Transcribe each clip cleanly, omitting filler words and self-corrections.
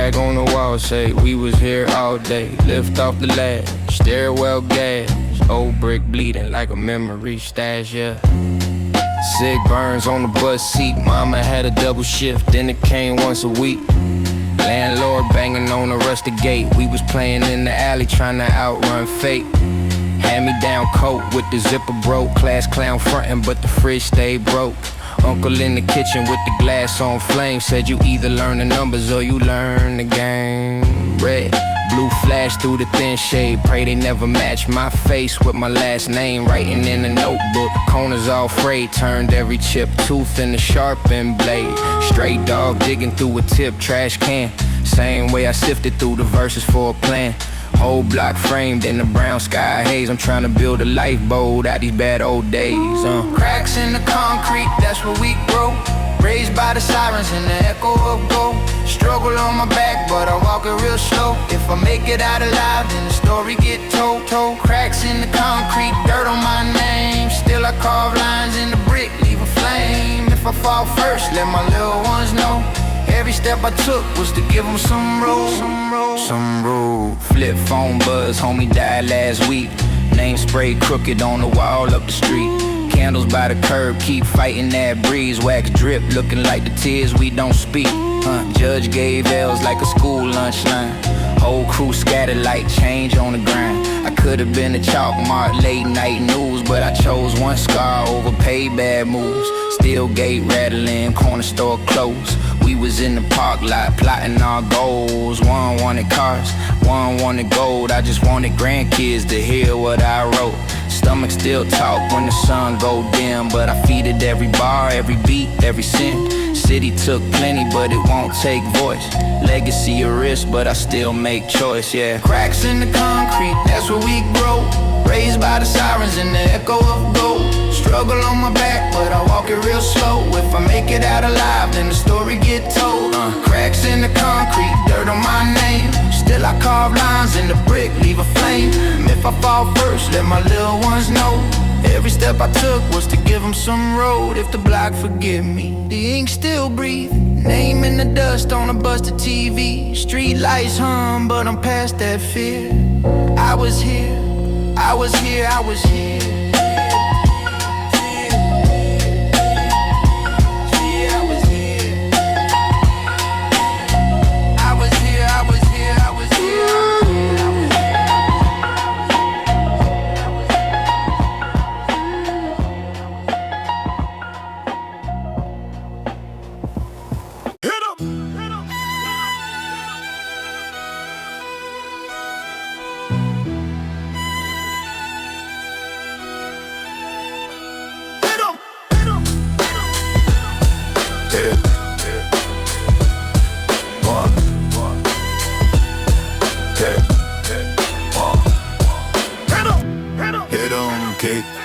tag on the wall say we was here all day. Lift off the ladder, stairwell gas. Old brick bleeding like a memory stash, yeah. Sick burns on the bus seat. Mama had a double shift, then it came once a week. Landlord banging on the rusty gate. We was playing in the alley trying to outrun fate. Hand-me-down coat with the zipper broke. Class clown frontin', but the fridge stayed broke. Uncle in the kitchen with the glass on flame. Said you either learn the numbers or you learn the game. Red, blue flash through the thin shade. Pray they never match my face with my last name. Writing in a notebook, corners all frayed. Turned every chip tooth into sharpened blade. Stray dog digging through a tip trash can. Same way I sifted through the verses for a plan. Whole block framed in the brown sky haze. I'm trying to build a lifeboat out these bad old days. Cracks in the concrete, that's where we grow. Raised by the sirens and the echo of gold. Struggle on my back, but I walk it real slow. If I make it out alive, then the story get told. Cracks in the concrete, dirt on my name. Still I carve lines in the brick, leave a flame. If I fall first, let my little ones know. Every step I took was to give them some road. Some road. Flip phone buzz, homie died last week. Name sprayed crooked on the wall up the street. Candles by the curb, keep fighting that breeze. Wax drip, looking like the tears we don't speak. Judge gave L's like a school lunch line. Whole crew scattered like change on the grind. I could've been a chalk mark, late night news, but I chose one scar over paid bad moves. Steel gate rattling, corner store closed. We was in the park lot, plotting our goals. One wanted cars, one wanted gold. I just wanted grandkids to hear what I wrote. Stomach still talk when the sun go dim, but I feed it every bar, every beat, every sin. City took plenty, but it won't take voice. Legacy a risk, but I still make choice, yeah. Cracks in the concrete, that's where we grow. Raised by the sirens and the echo of gold. Struggle on my back, but I walk it real slow. If I make it out alive, then the story get told. Cracks in the concrete, dirt on my name. Still I carve lines in the brick, leave a flame. If I fall first, let my little ones know. Every step I took was to give them some road. If the block forgive me, the ink still breathe. Name in the dust on a busted TV. Street lights hum, but I'm past that fear. I was here, I was here, I was here.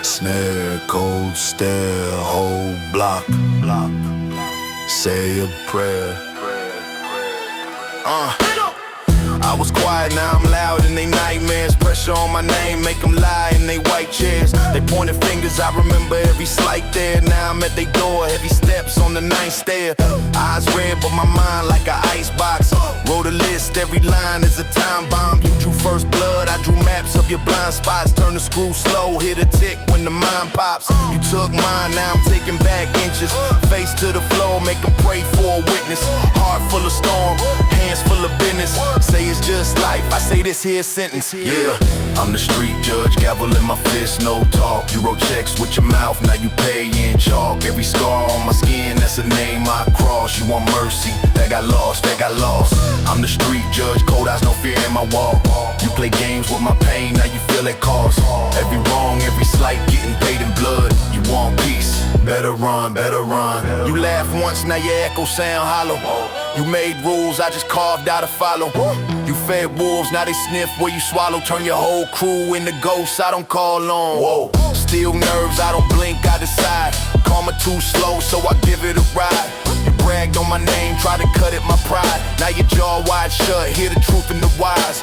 Snare, cold stare, whole block. Say a prayer. I was quiet, now I'm loud in they nightmares. Pressure on my name, make them lie in they white chairs. They pointed fingers, I remember every slight there. Now I'm at they door, heavy steps on the ninth stair. Eyes red, but my mind like an icebox. Wrote a list, every line is a time bomb. You drew first blood, I drew maps of your blind spots. Turn the screw slow, hit a tick when the mind pops. You took mine, now I'm taking back inches. Face to the floor, make them pray for a witness. Heart full of storm, hands full of business. Say it's just life, I say this here sentence. Yeah, I'm the street judge, gavel in my fist, no talk. You wrote checks with your mouth, now you pay in chalk. Every scar on my skin, that's a name I cross. You want mercy, that got lost, that got lost. I'm the street judge, cold eyes, no fear in my wall. You play games with my pain, now you feel it cost. Every wrong, every slight, getting paid in blood. You want peace, better run, better run. You laugh once, now your echo sound hollow. You made rules, I just carved out to follow. You fed wolves, now they sniff where you swallow. Turn your whole crew into ghosts, I don't call on. Whoa, still nerves, I don't blink, I decide. Karma too slow, so I give it a ride. You bragged on my name, tried to cut at my pride. Now your jaw wide shut, hear the truth in the wise.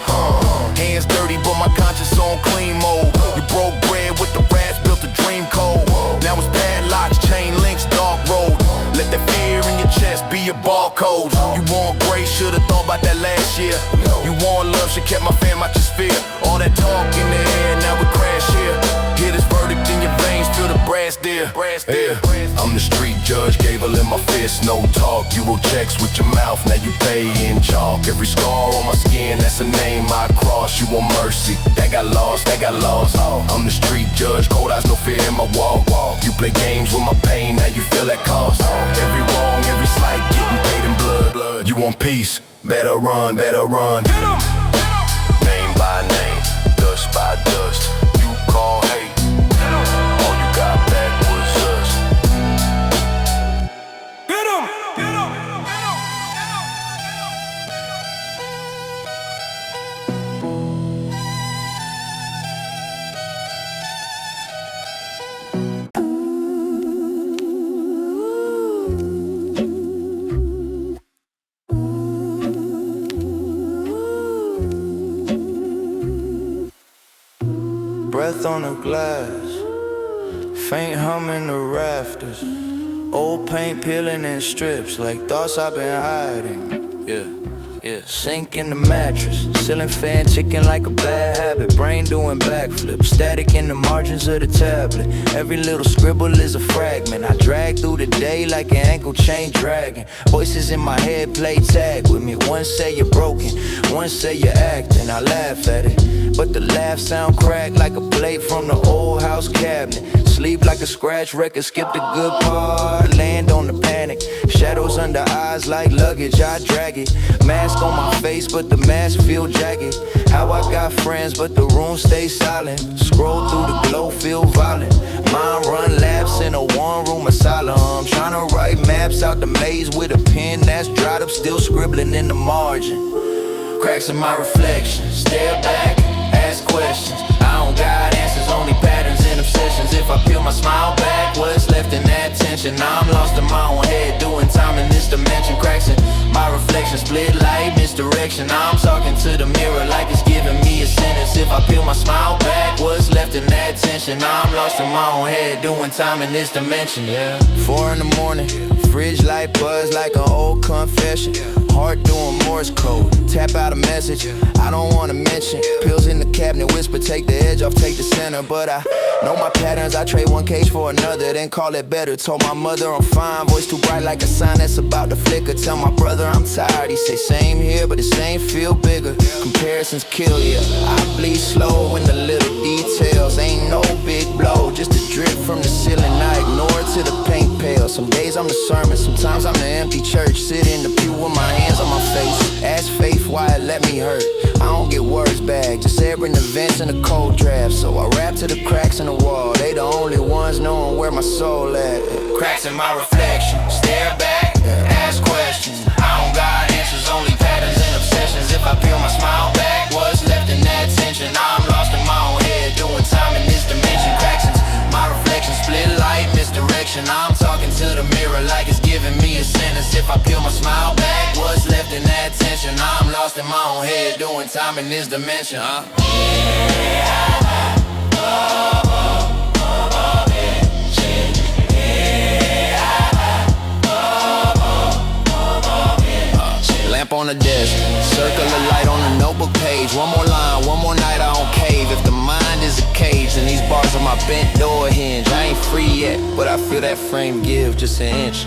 Hands dirty, but my conscience on clean mode. You broke bread with the rats, built a dream code. Now it's padlocks, chain links, dark road. Let the fear in your chest be your barcode. You want grace, should've thought about that last year. You want love, she kept my fam out your sphere. All that talk in the air, now we crash here. Hear this verdict in your veins, feel the brass there. Yeah. I'm the street judge, gave her in my fist, no talk. You will checks with your mouth, now you pay in chalk. Every scar on my skin, that's a name I cross. You want mercy, that got lost, that got lost. I'm the street judge, cold eyes, no fear in my walk. You play games with my pain, now you feel that cost. Every wrong, every slight, getting paid in blood. You want peace, better run, better run. Name by name, dust by dust. You call hate, all you got back was us. Get 'em! Get 'em! Breath on the glass, faint hum in the rafters. Old paint peeling in strips like thoughts I've been hiding. Yeah, sink in the mattress, ceiling fan ticking like a bad habit. Brain doing backflips, static in the margins of the tablet. Every little scribble is a fragment. I drag through the day like an ankle chain dragging. Voices in my head play tag with me. One say you're broken, one say you're acting. I laugh at it, but the laugh sound cracked like a plate from the old house cabinet. Sleep like a scratch record, skip the good part, land on the panic. Shadows under eyes like luggage, I drag it. Mask on my face, but the mask feel jagged. How I got friends, but the room stays silent. Scroll through the glow, feel violent. Mind run laps in a one-room asylum. Tryna write maps out the maze with a pen that's dried up, still scribbling in the margin. Cracks in my reflection, stare back, ask questions. I don't got answers, only patterns and obsessions. If I peel my smile back, what's left in that tension? Now I'm lost in my own head, doing time in this dimension. Cracks in my reflection, split light, misdirection. Now I'm talking to the mirror like it's giving me a sentence. If I peel my smile back, what's left in that tension? Now I'm lost in my own head, doing time in this dimension. 4 in the morning, fridge light buzz like an old confession. Heart doing Morse code, tap out a message I don't wanna mention. Pills in the cabinet, whisper, take the edge off, take the center. But I know my patterns, I trade one cage for another, then call it better. Told my mother I'm fine, voice too bright like a sign that's about to flicker. Tell my brother I'm tired, he say same here, but the same feel bigger. Comparisons kill ya, I bleed slow in the little details. Ain't no big blow, just a drip from the ceiling. I ignore it till the paint pale. Some days I'm the sermon, sometimes I'm the empty church. Sit in the pew with my hands on my face. Ask faith why it let me hurt. I don't get words back, just air in the vents in a cold draft. So I rap to the cracks in the wall, they the only ones knowing where my soul at. Cracks in my reflection, stare back, ask questions. I don't got answers, only patterns and obsessions. If I peel my smile back, what's left in that tension? I'm lost in my own head, doing time in this dimension. Cracks in my reflection, split light, misdirection. I'm talking to the mirror like it's giving me a sentence. If I peel my smile back, what's left in that tension? I'm lost in my own head, doing time in this dimension. Lamp on the desk, circle of light on the notebook page. One more line, one more night I don't cave. If the mind is a cage, then these bars are my bent door hinge. I ain't free yet, but I feel that frame give just an inch.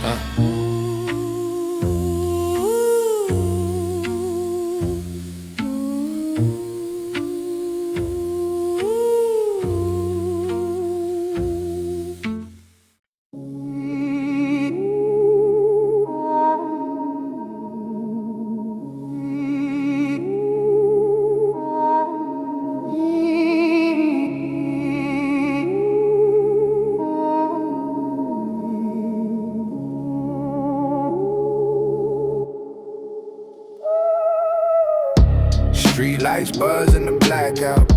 Street lights buzz in the blackout.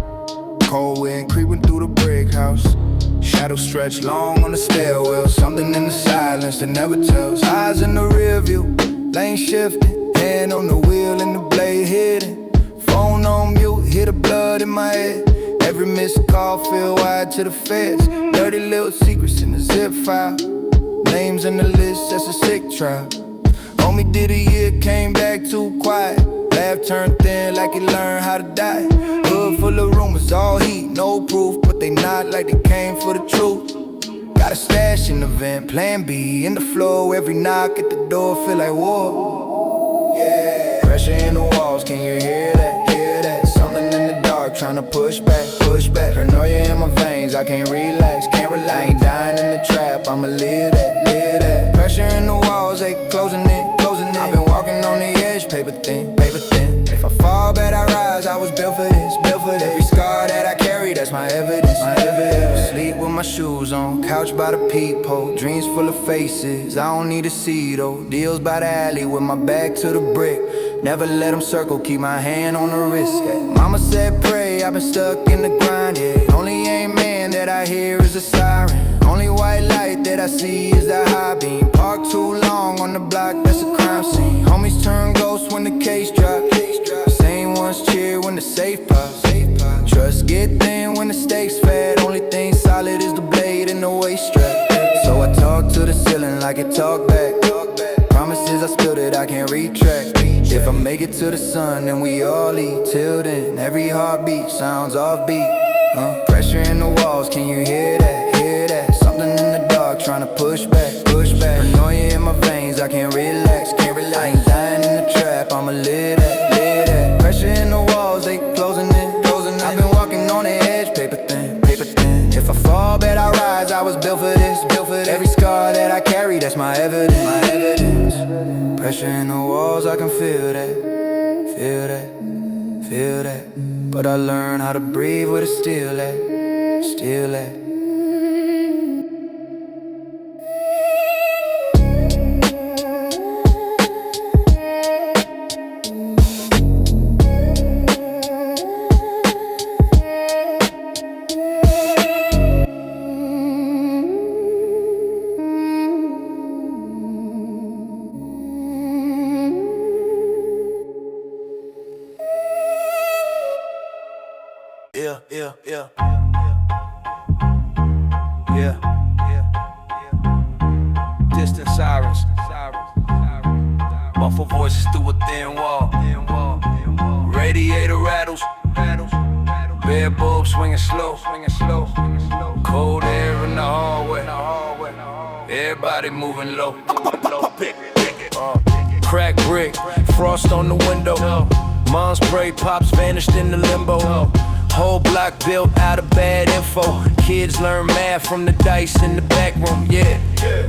Cold wind creeping through the brick house. Shadows stretch long on the stairwell. Something in the silence that never tells. Eyes in the rear view, lane shifting. Hand on the wheel and the blade hidden. Phone on mute, hear the blood in my head. Every missed call feel wide to the feds. Dirty little secrets in the zip file. Names in the list, that's a sick trial. Homie did a year, came back too quiet. laugh turned thin like he learned how to die. Hood full of rumors, all heat, no proof, but they not like they came for the truth. Got a stash in the vent, plan B in the flow. Every knock at the door feel like war. Yeah, pressure in the walls, can you hear that? Hear that? Something in the dark, tryna push back, push back. Paranoia in my veins, I can't relax, can't relax. Ain't dying in the trap, I'ma live that, live that. Pressure in the walls, they closing in, closing in. I've been walking on the edge, paper thin, paper thin. If I fall, bet I rise, I was built for this, built for this. Every scar that I carry, that's my evidence, my evidence. Sleep with my shoes on, couch by the peephole. Dreams full of faces, I don't need to see though. Deals by the alley with my back to the brick. Never let them circle, keep my hand on the wrist. Mama said pray, I've been stuck in the grind, yeah. Only amen that I hear is a siren. Only white light that I see is the high beam. Parked too long on the block, that's a crime scene. Homies turn ghosts when the case drop. Same ones cheer when the safe pops. Trust get thin when the stakes fat. Only thing solid is the blade and the waist strap. So I talk to the ceiling like it talk back. Promises I spilled it, I can't retract. If I make it to the sun, then we all eat. Till then, every heartbeat sounds offbeat. Pressure in the walls, can you hear that? Hear that? Something in the dark, tryna push back, push back. Paranoia in my veins, I can't relax, can't relax. I ain't dying in the trap, I'ma live that, live that. Pressure in the walls, they closing in, closing in. I've been walking on the edge, paper thin, paper thin. If I fall, bet I rise, I was built for this, built for this. Every scar that I carry, that's my evidence, my evidence. Pressure in the walls, I can feel that, feel that, feel that. But I learned how to breathe with a still at, still at. Distant sirens, muffled voices through a thin wall. Radiator rattles, bare bulbs swinging slow. Cold air in the hallway, everybody moving low. Crack brick, frost on the window. Mom's spray pops vanished in the limbo. Whole block built out of bad info. Kids learn math from the dice in the back room, yeah.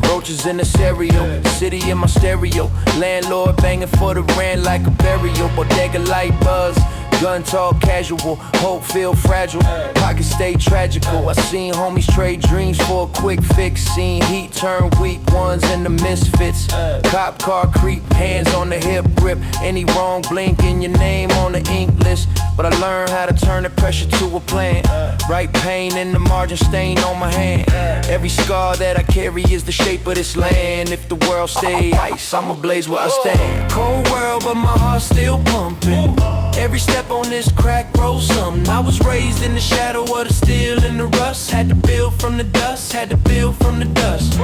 Roaches in the cereal, city in my stereo. Landlord banging for the rent like a burial. Bodega light buzz, gun talk casual. Hope feel fragile, pockets stay tragical. I seen homies trade dreams for a quick fix. Seen heat turn weak ones into misfits. Cop car creep, hands on the hip grip. Any wrong blink in your name on the ink list. But I learned how to turn the pressure to a plan. Right pain in the margin stain on my hand. Every scar that I carry is the shape of this land. If the world stay ice, I'ma blaze where I stand. Cold world, but my heart's still pumping. Every step on this crack road something. I was raised in the shadow of the steel and the rust. Had to build from the dust, had to build from the dust.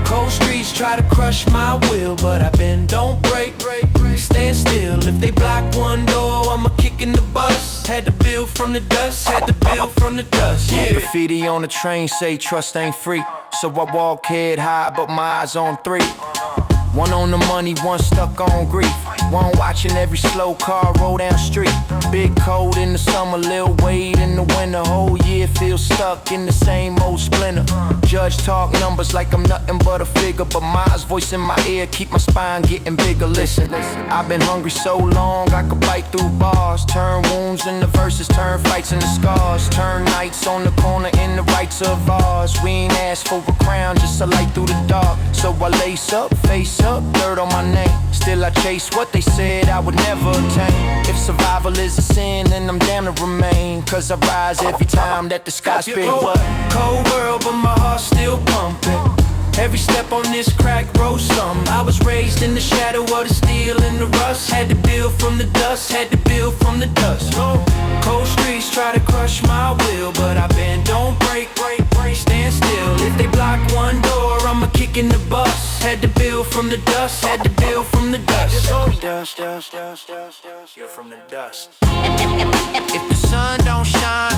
Cold streets try to crush my will, but I bend, don't break, stand still. If they block one door, I'ma kick in the bus. Had to build from the dust, had to build from the dust, yeah. Graffiti on the train say trust ain't free. So I walk head high, but my eyes on three. One on the money, one stuck on grief. One watching every slow car roll down street. Big cold in the summer, lil Wade in the winter. Whole year feel stuck in the same old splinter. Judge talk numbers like I'm nothing but a figure, but Ma's voice in my ear keep my spine getting bigger. Listen, I've been hungry so long I could bite through bars. Turn wounds into verses, turn fights into scars. Turn nights on the corner in the rights of ours. We ain't asked for a crown, just a light through the dark. So I lace up, face up, dirt on my name. Still I chase what they said I would never attain. If survival is a sin, then I'm down to remain. Cause I rise every time that the sky spit. Cold world, but my heart's still pumping. Every step on this crack road some. I was raised in the shadow of the steel and the rust. Had to build from the dust, had to build from the dust. Cold streets try to crush my will, but I bend, don't break, stand still. If they block one door, I'ma kick in the bus. Had to build from the dust, had to build from the dust. You're from the dust. If the sun don't shine,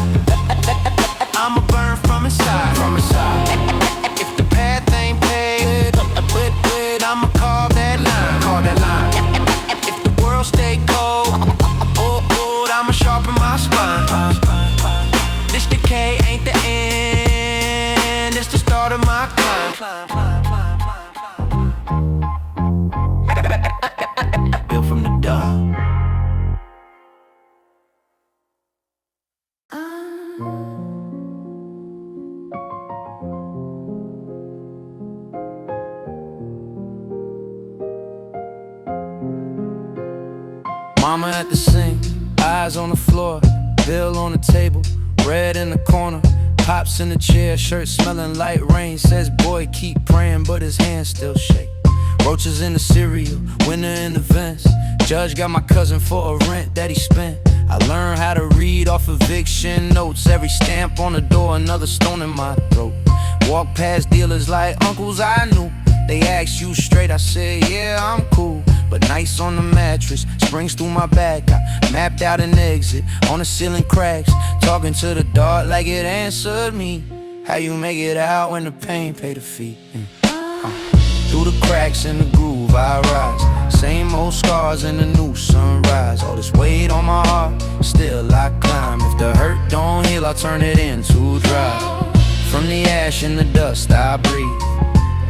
I'ma burn from inside. If the path ain't paved, I'ma carve that line. If the world stay cold, I'ma sharpen my spine. This decay ain't the end, it's the start of my climb. Built from the dust. Mama at the sink, eyes on the floor, bill on the table, bread in the corner, pops in the chair, shirt smelling like rain. Says boy keep praying but his hands still shake. Roaches in the cereal, winter in the vents. Judge got my cousin for a rent that he spent. I learned how to read off eviction notes. Every stamp on the door, another stone in my throat. Walk past dealers like uncles I knew. They asked you straight, I said yeah I'm cool. But nights on the mattress, springs through my back. I mapped out an exit on the ceiling cracks, talking to the dark like it answered me. How you make it out when the pain pay the fee? Through the cracks in the groove I rise. Same old scars in the new sunrise. All this weight on my heart, still I climb. If the hurt don't heal, I'll turn it into dry. From the ash and the dust I breathe.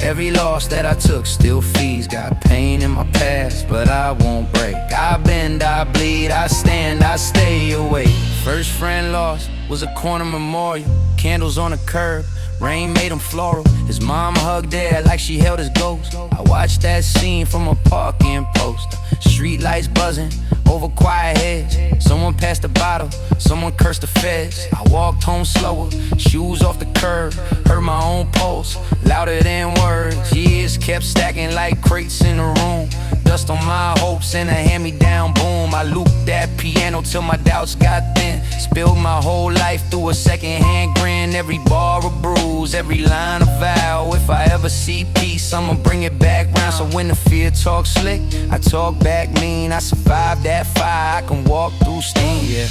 Every loss that I took still feeds. Got pain in my past, but I won't break. I bend, I bleed, I stand, I stay awake. First friend lost was a corner memorial. Candles on the curb, rain made him floral. His mom hugged dad like she held his ghost. I watched that scene from a parking post. Street lights buzzing over quiet heads. Someone passed the bottle, someone cursed the feds. I walked home slower, shoes off the curb. Heard my own pulse, louder than words. Years kept stacking like crates in the room. Dust on my hopes and a hand-me-down boom. I looped that piano till my doubts got thin. Spilled my whole life through a second-hand grin. Every bar a bruise, every line a vow. If I ever see peace, I'ma bring it back round. So when the fear talks slick, I talk back mean. I survived that fire, I can walk through steam, yeah.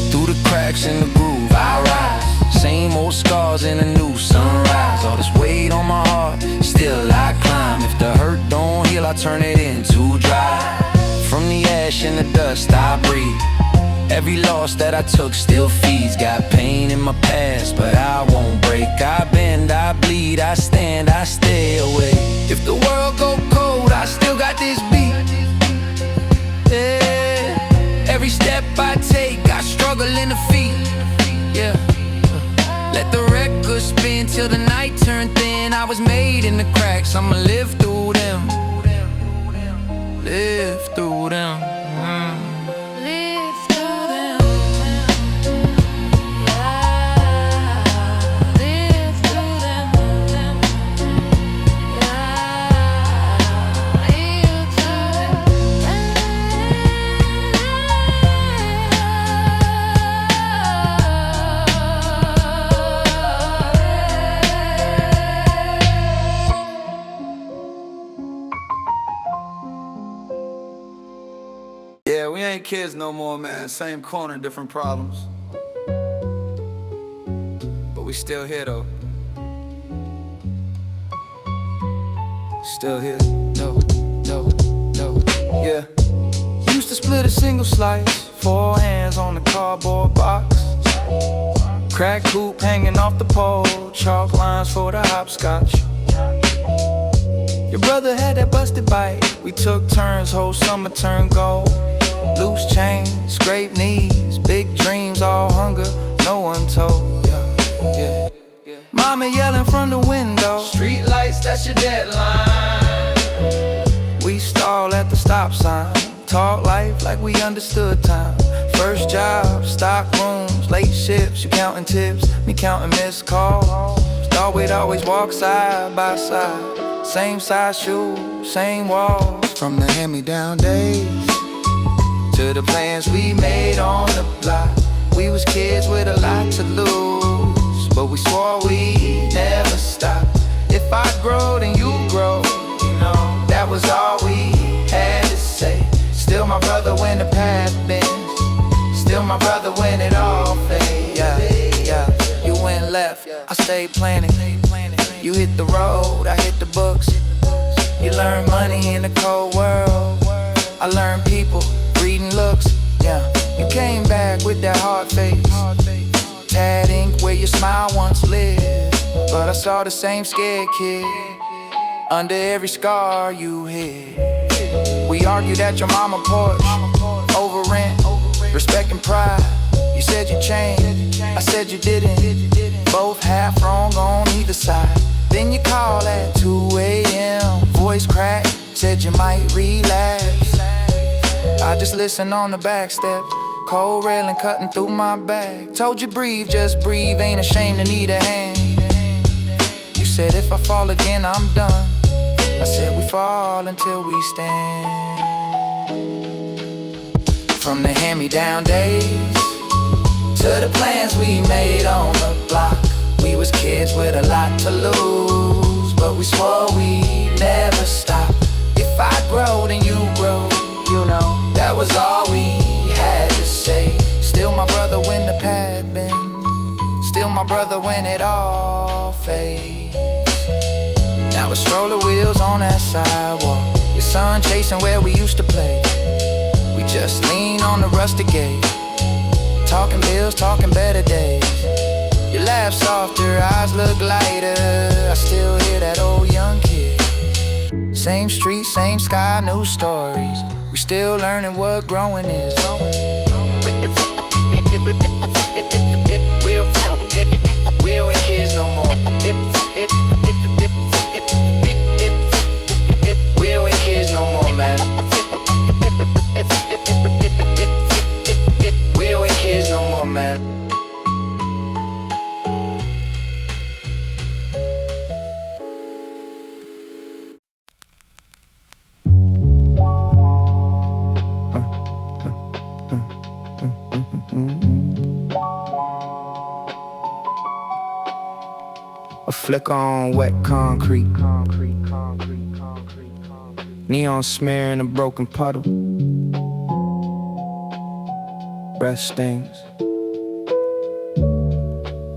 Through the cracks in the groove, I rise. Same old scars in a new sunrise. All this weight on my heart, still I climb. If the hurt don't heal, I turn it into dry. From the ash and the dust I breathe. Every loss that I took still feeds. Got pain in my past, but I won't break. I bend, I bleed, I stand, I stay away. If the world go cold, I still got this beat. Yeah. Every step I take, I struggle in the feet. Yeah. Let the record spin till the night turned thin. I was made in the cracks, I'ma live through them. Live through them. Yeah, we ain't kids no more, man. Same corner, different problems. But we still here, though. Still here. No. Yeah. Used to split a single slice, 4 hands on the cardboard box. Crack hoop hanging off the pole, chalk lines for the hopscotch. Your brother had that busted bike. We took turns, whole summer turned gold. Loose chains, scraped knees, big dreams, all hunger, no one told. Yeah. Mama yelling from the window, street lights, that's your deadline. We stall at the stop sign, talk life like we understood time. First job, stock rooms, late shifts, you counting tips, me counting missed calls. Thought we'd always walk side by side, same size shoes, same walls. From the hand-me-down days to the plans we made on the block. We was kids with a lot to lose, but we swore we'd never stop. If I grow, then you grow, you know, that was all we had to say. Still my brother when the path bends, still my brother when it all fades. Yeah, yeah. You went left, I stayed planning. You hit the road, I hit the books. You learn money in a cold world. I learned people, reading looks. Yeah, you came back with that hard face, tad ink where your smile once lived. But I saw the same scared kid under every scar you hid. We argued at your mama porch over rent, respect and pride. You said you changed, I said you didn't. Both half wrong on either side. Then you called at 2 a.m. Voice cracked, said you might relapse. I just listened on the back step, cold railing cutting through my back. Told you breathe, just breathe, ain't ashamed to need a hand. You said if I fall again, I'm done. I said we fall until we stand. From the hand-me-down days to the plans we made on the block. We was kids with a lot to lose, but we swore we'd never stop. If I grow, then you grow, you know, that was all we had to say. Still my brother when the path bends, still my brother when it all fades. Now it's roller wheels on that sidewalk, your son chasing where we used to play. We just lean on the rusty gate, talking bills, talking better days. You laugh softer, eyes look lighter. I still hear that old young kid. Same street, same sky, new stories. We still learning what growing is. We ain't kids no more. We ain't kids no more, man. We ain't kids no more, man. A flicker on wet concrete, neon smear in a broken puddle, breath stings,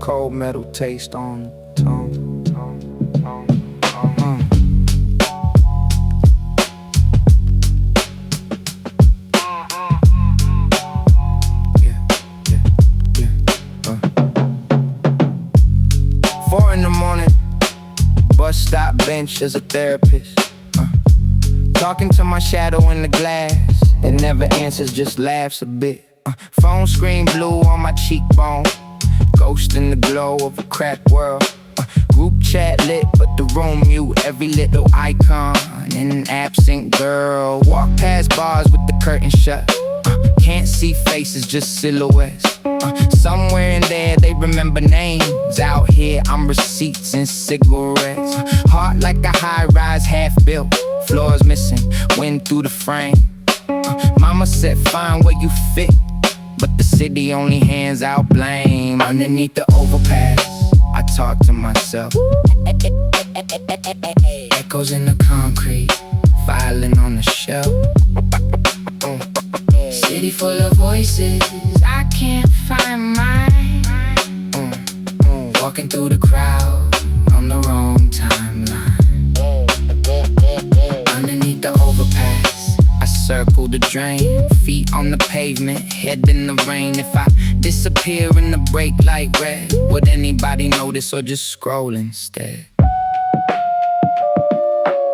cold metal taste on the tongue. Bus stop bench as a therapist, talking to my shadow in the glass. It never answers, just laughs a bit. Phone screen blue on my cheekbone, ghost in the glow of a cracked world. Group chat lit, but the room mute. Every little icon and an absent girl. Walk past bars with the curtain shut. Can't see faces, just silhouettes. Somewhere in there they remember names. Out here I'm receipts and cigarettes. Heart like a high-rise, half-built. Floors missing, wind through the frame. Mama said find where you fit, but the city only hands out blame. Underneath the overpass I talk to myself. Echoes in the concrete, filing on the shelf. City full of voices, I can't find mine. Walking through the crowd on the wrong timeline. Underneath the overpass I circle the drain, feet on the pavement, head in the rain. If I disappear in the brake light red, would anybody notice or just scroll instead?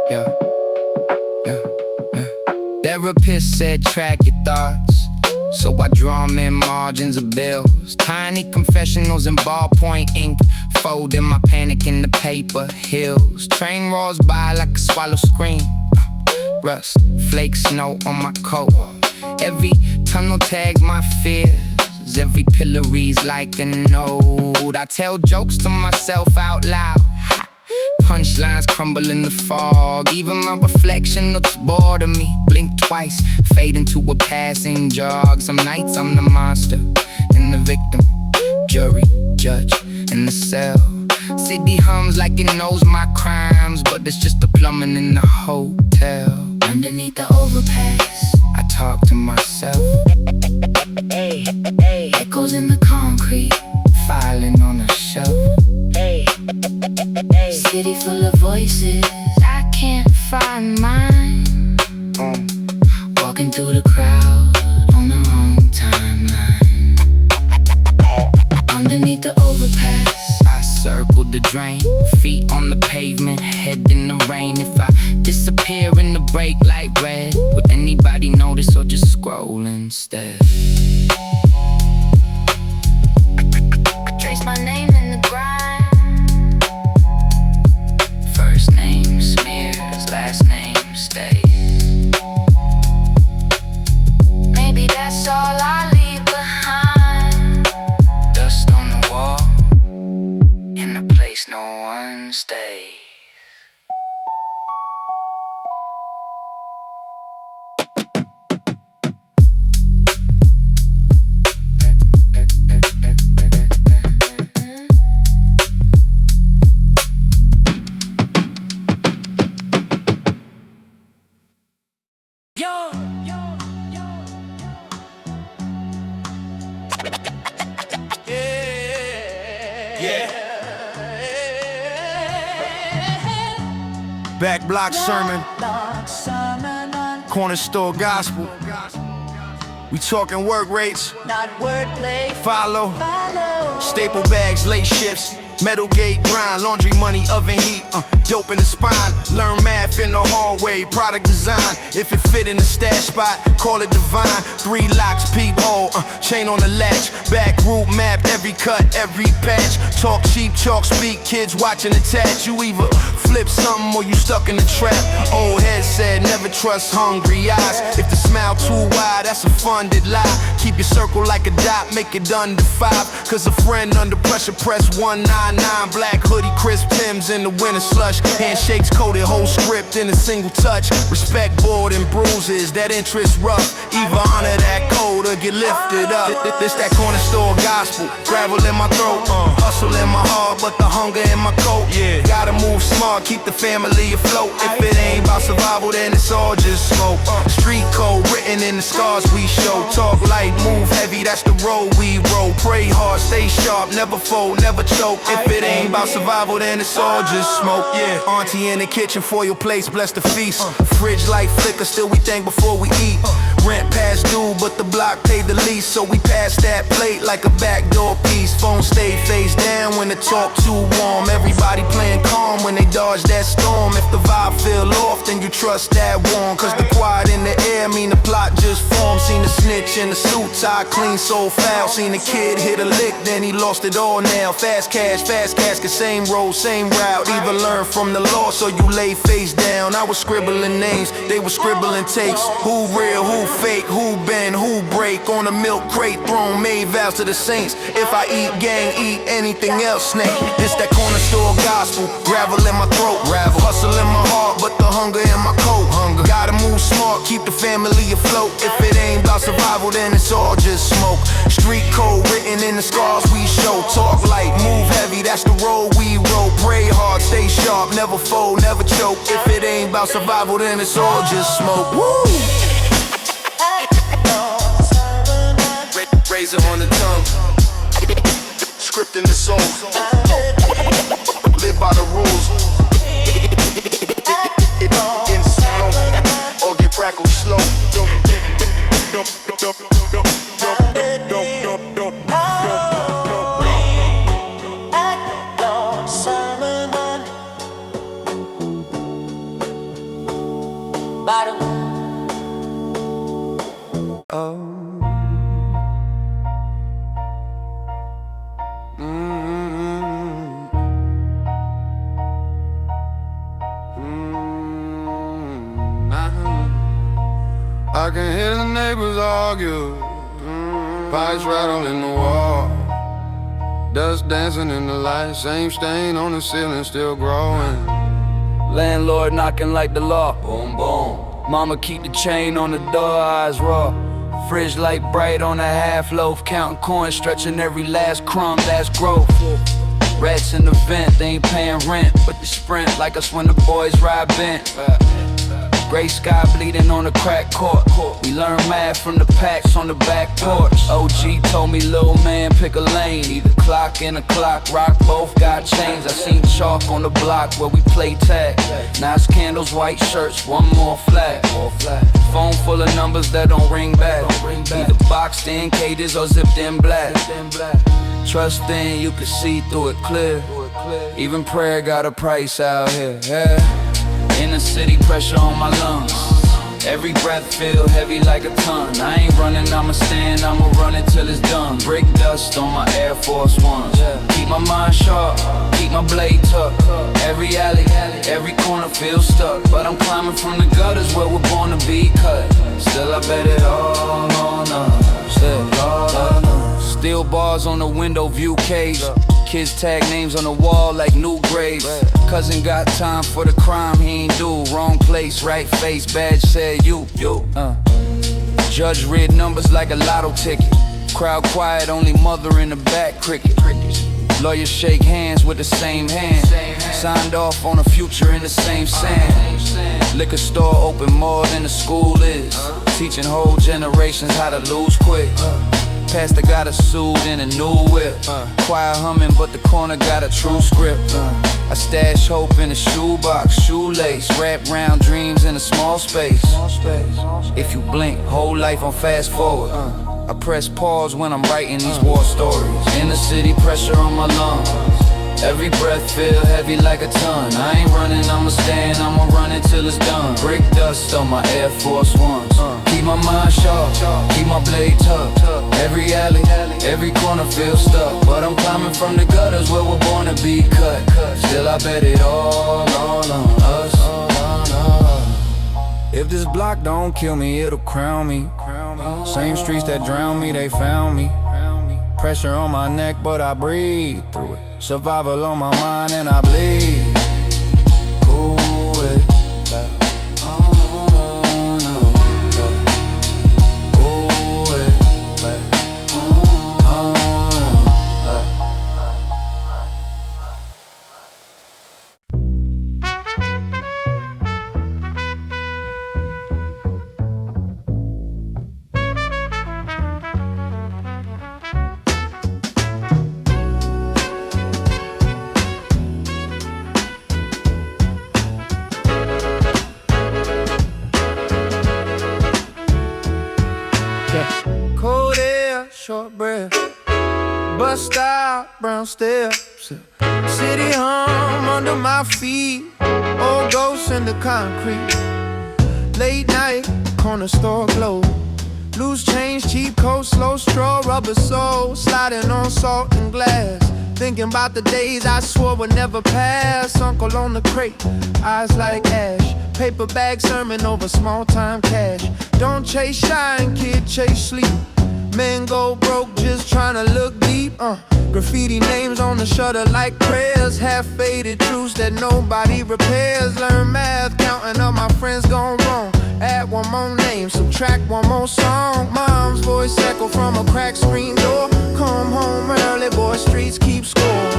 Yeah. Therapist said track your thoughts, so I draw them in margins of bills. Tiny confessionals in ballpoint ink, folding my panic in the paper hills. Train rolls by like a swallow scream, rust, flake snow on my coat. Every tunnel tag my fears, walls, every pillory's like a node. I tell jokes to myself out loud. Punchlines crumble in the fog. Even my reflection looks bored of me. Blink twice, fade into a passing jog. Some nights I'm the monster and the victim, jury, judge, in the cell. City hums like it knows my crimes, but it's just the plumbing in the hotel. Underneath the overpass, I talk to myself. Hey, hey. Echoes in the concrete, filing on a shelf. Hey, hey. City full of voices, I can't find mine. Walking through the crowd on the wrong timeline. Underneath the overpass, I circled the drain. Feet on the pavement, head in the rain. If I disappear in the brake light red, would anybody notice or just scroll instead? Trace my name in the grind. First name smears, last name stays. Maybe that's all I leave behind. Dust on the wall, in a place no one stays. Back block sermon, corner store gospel. We talking work rates, not wordplay. Follow. Staple bags, late shifts, metal gate grind, laundry money, oven heat, dope in the spine. Learn math in the hallway, product design. If it fit in the stash spot, call it divine. 3 locks, peephole, chain on the latch. Back route map, every cut, every patch. Talk cheap, chalk speak, kids watching attach. You either flip something or you stuck in the trap. Old head said never trust hungry eyes. If the smile too wide, that's a funded lie. Keep your circle like a dot, make it under 5. Cause a friend under pressure press 199. Black hoodie, crisp Timbs in the winter slush. Handshakes coated, whole script in a single touch. Respect board and bruises, that interest rough. Either honor that code or get lifted up. This that corner store gospel, gravel in my throat, hustle in my heart, but the hunger in my coat. Gotta move smart, keep the family afloat. If it ain't about survival, then it's all just smoke. Street code written in the scars we show. Talk light, move heavy, that's the road we roll. Pray hard, stay sharp, never fold, never choke. If it ain't about survival, then it's all just smoke. Auntie in the kitchen for your place, bless the feast. Fridge light flicker, still we think before we eat. Rent past due, but the block paid the lease, so we pass that plate like a backdoor piece. Phone stay face down when the talk too warm. Everybody playing calm when they dodge that storm. If the vibe feel off, then you trust that warm. Cause the quiet in the air mean the plot just formed. Seen a snitch in the suit tie, clean so foul. Seen a kid hit a lick, then he lost it all now. Fast cash, fast casket, same road, same route. Either learn from the loss or you lay face down. I was scribbling names, they were scribbling takes. Who real, who fake, who bend, who break. On a milk crate throne, made vows to the saints. If I eat gang, eat anything else, snake. This that corner store gospel, gravel in my throat. Hustle in my heart, but the hunger in my coat. Gotta move smart, keep the family afloat. If it ain't about survival, then it's all just smoke. Street code written in the scars we show. Talk light, move heavy, that's the road we roll. Pray hard, stay sharp, never fold, never choke. If it ain't about survival, then it's all just smoke. Woo! Razor on the tongue, script in the soul. Live by the rules. In slow, or get crackled slow. I can hear the neighbors argue. Pipes rattle in the wall, dust dancing in the light, same stain on the ceiling still growing. Landlord knocking like the law, boom boom. Mama keep the chain on the door, eyes raw. Fridge light bright on a half loaf, counting coins, stretching every last crumb, that's growth. Rats in the vent, they ain't paying rent, but they sprint like us when the boys ride bent. Gray sky bleeding on the crack court. We learn math from the packs on the back porch. OG told me, little man, pick a lane. Either clock in a clock, rock, both got chains. I seen chalk on the block where we play tag. Nice candles, white shirts, one more flag. Phone full of numbers that don't ring back. Either boxed in cages or zipped in black. Trust in, you can see through it clear. Even prayer got a price out here, yeah. In the city, pressure on my lungs. Every breath feel heavy like a ton. I ain't running, I'ma stand, I'ma run it till it's done. Brick dust on my Air Force Ones. Keep my mind sharp, keep my blade tucked. Every alley, every corner feels stuck. But I'm climbing from the gutters where we're born to be cut. Still I bet it all on us. Steel bars on the window view cage. Kids tag names on the wall like new graves. Cousin got time for the crime he ain't do. Wrong place, right face, badge said you. Judge read numbers like a lotto ticket. Crowd quiet, only mother in the back cricket. Lawyers shake hands with the same hand. Signed off on a future in the same sand. Liquor store open more than the school is. Teaching whole generations how to lose quick. Pastor got a suit and a new whip. Choir humming, but the corner got a true script. I stash hope in a shoebox, shoelace. Wrap round dreams in a small space. If you blink, whole life on fast forward. I press pause when I'm writing these war stories. In the city, pressure on my lungs. Every breath feel heavy like a ton. I ain't running, I'ma stand, I'ma run it till it's done. Brick dust on my Air Force Ones. Keep my mind sharp, keep my blade tucked. Every alley, every corner feels stuck. But I'm climbing from the gutters where we're born to be cut. Still I bet it all on us. If this block don't kill me, it'll crown me. Same streets that drowned me, they found me. Pressure on my neck, but I breathe through it. Survival on my mind and I bleed. Cool it. Cold air, short breath, bus stop, brown steps, city hum under my feet, old ghosts in the concrete, late night, corner store glow, loose change, cheap coat, slow stroll, rubber sole, sliding on salt and glass, thinking about the days I swore would never pass, uncle on the crate, eyes like ash, paper bag sermon over small time cash, don't chase shine, kid, chase sleep. Men go broke just trying to look deep. Graffiti names on the shutter like prayers. Half-faded truths that nobody repairs. Learn math, counting up my friends gone wrong. Add one more name, subtract one more song. Mom's voice echo from a cracked screen door. Come home early, boy, streets keep score.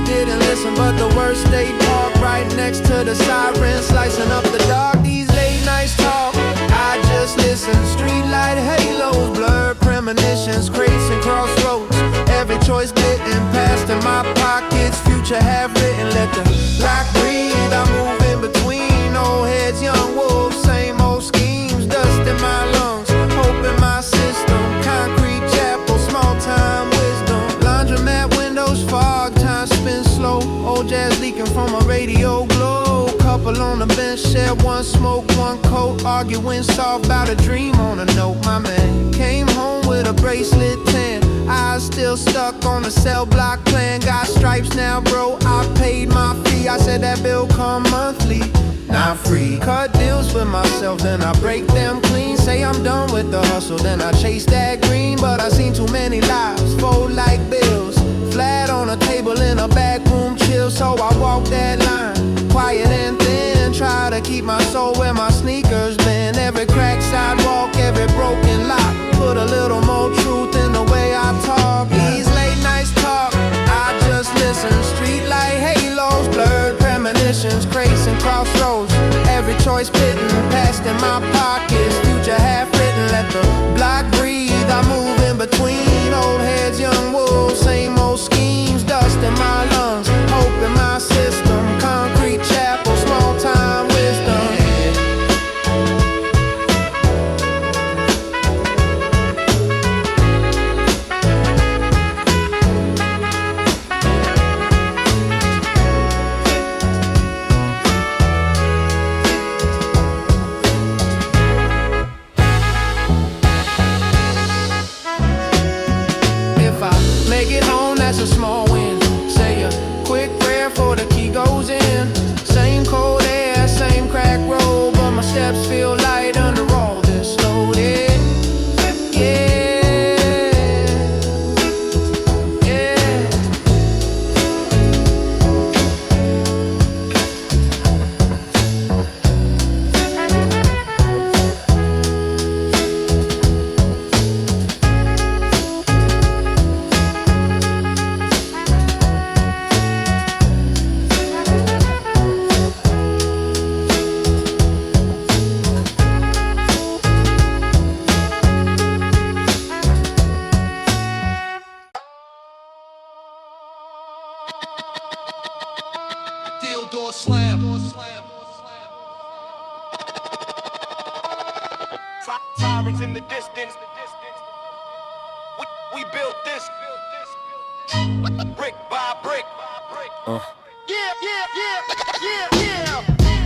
Didn't listen, but the worst stayed parked right next to the siren, slicing up the dark. These late nights talk, I just listen. Streetlight halos, blurred premonitions, crates and crossroads. Every choice bitten past in my pockets. Future half written, let the lock breathe. I move in between old heads, young wolves, same old schemes. Dust in my lungs, hope in my system. Concrete chapel, small time wisdom. Laundromat windows, fog, time spins slow. Old jazz leaking from a radio glow. Couple on the bench, share one smoke, one coat. Arguing soft about a dream on a note. My man came home with a bracelet 10. Eyes still stuck on the cell block plan. Got stripes now, bro, I paid my fee. I said that bill come monthly, not free. Cut deals with myself, then I break them clean. say I'm done with the hustle, then I chase that green. But I seen too many lives fold like bills, flat on a table in a back room chill. So I walk that line, quiet and thin, try to keep my soul where my sneakers been. Every cracked sidewalk, every broken lock, put a little more truth in the way I talk. These late nights talk, I just listen. Street light halos, blurred premonitions, crates and crossroads. Every choice bitten, past in my pockets, future half written. Let the block breathe, I move in between old heads, young wolves, same old schemes, dust in my lungs, hope in my system. Concrete chapel, small time wisdom. Make it home, that's a small win. Say a quick prayer for the key goes in. Same cold air, same crack road, but my steps feel light under all this loaded. Yeah, yeah. Door slam. Sirens in the distance. We built this brick by brick. Yeah.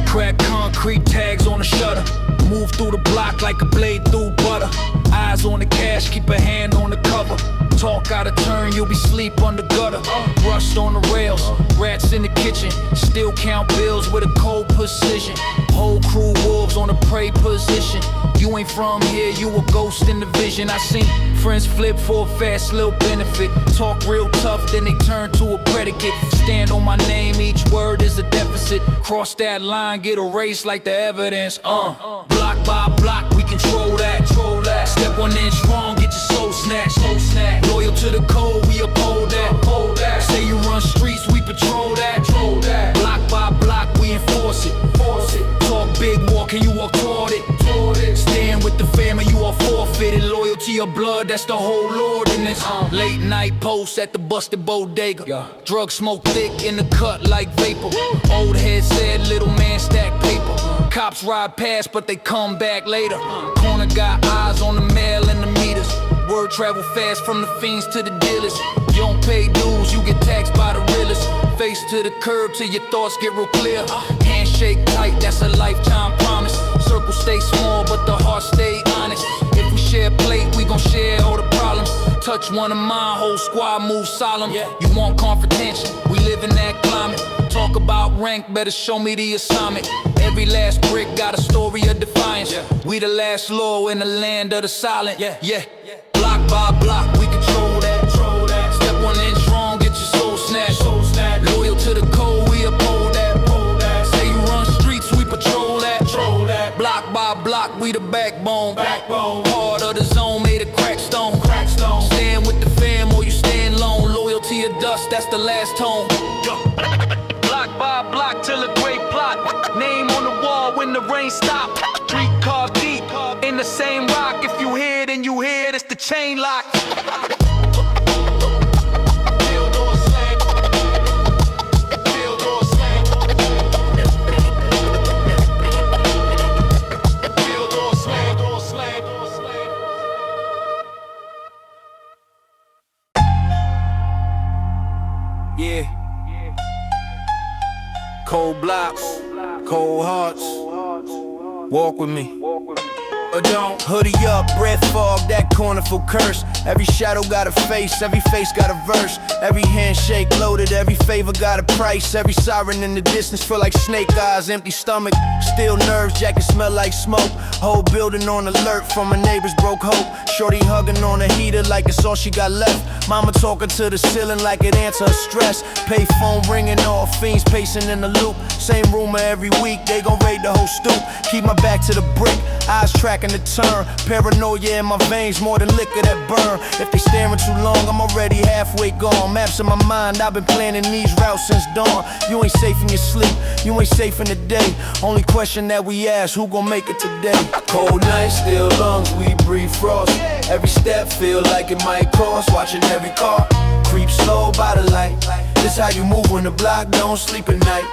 Crack concrete tags on the shutter. Move through the block like a blade through butter. Eyes on the cash, keep a hand on the cover. Talk out of turn, you'll be sleep under gutter. Rust on the rails, rats in the kitchen. Still count bills with a cold precision. Whole crew wolves on a prey position. You ain't from here, you a ghost in the vision. I seen friends flip for a fast little benefit. Talk real tough, then they turn to a predicate. Stand on my name, each word is a deficit. Cross that line, get erased like the evidence. Block by block, we control that. Step 1 inch wrong, get your soul snatched. Loyal to the code, we uphold that. Say you run streets, we patrol that. Block by block, we enforce it. Talk big, walk and you walk toward it. Stand with the family, you are forfeited. Loyalty or blood, that's the whole ordinance. Late night post at the busted bodega. Drug smoke thick in the cut like vapor. Old head said, little man stack paper. Cops ride past, but they come back later. Corner got eyes on the mail and the meters. Word travel fast from the fiends to the dealers. You don't pay dues, you get taxed by the realest. Face to the curb till your thoughts get real clear. Handshake tight, that's a lifetime promise. Circle stay small, but the heart stay honest. If we share a plate, we gon' share all the problems. Touch one of mine, whole squad move solemn. You want confrontation, we live in that climate. Talk about rank, better show me the assignment. Every last brick got a story of defiance. We the last law in the land of the silent. Block by block, we control that. Step 1 inch wrong, get your soul snatched. Loyal to the code, we uphold that. Say you run streets, we patrol that. Block by block, we the backbone. Heart of the zone, made of crack stone. Stand with the fam or you stand alone. Loyalty or dust, that's the last tone. Block by block till a great plot. Name on the wall when the rain stop. 3 cars deep in the same rock. If you hear it and you hear it, it's the chain lock. Yeah. Cold blocks, cold hearts. Walk with me. or don't. Hoodie up, breath fog, that cornerful curse. Every shadow got a face, every face got a verse. Every handshake loaded, every favor got a price. Every siren in the distance feel like snake eyes, empty stomach. Still nerves, jacket smell like smoke. Whole building on alert from a neighbor's broke hope. Shorty hugging on a heater like it's all she got left. Mama talking to the ceiling like it answer her stress. Pay phone ringing, all fiends pacing in the loop. Same rumor every week, they gon' raid the whole stoop. Keep my back to the brick, eyes tracking the turn. Paranoia in my veins, more than liquor that burn. If they staring too long, I'm already halfway gone. Maps in my mind, I've been planning these routes since dawn. You ain't safe in your sleep, you ain't safe in the day. Only question that we ask, who gon' make it today? Cold nights, still lungs, we breathe frost. Every step feel like it might cost. Watching every car creep slow by the light. This how you move when the block don't sleep at night.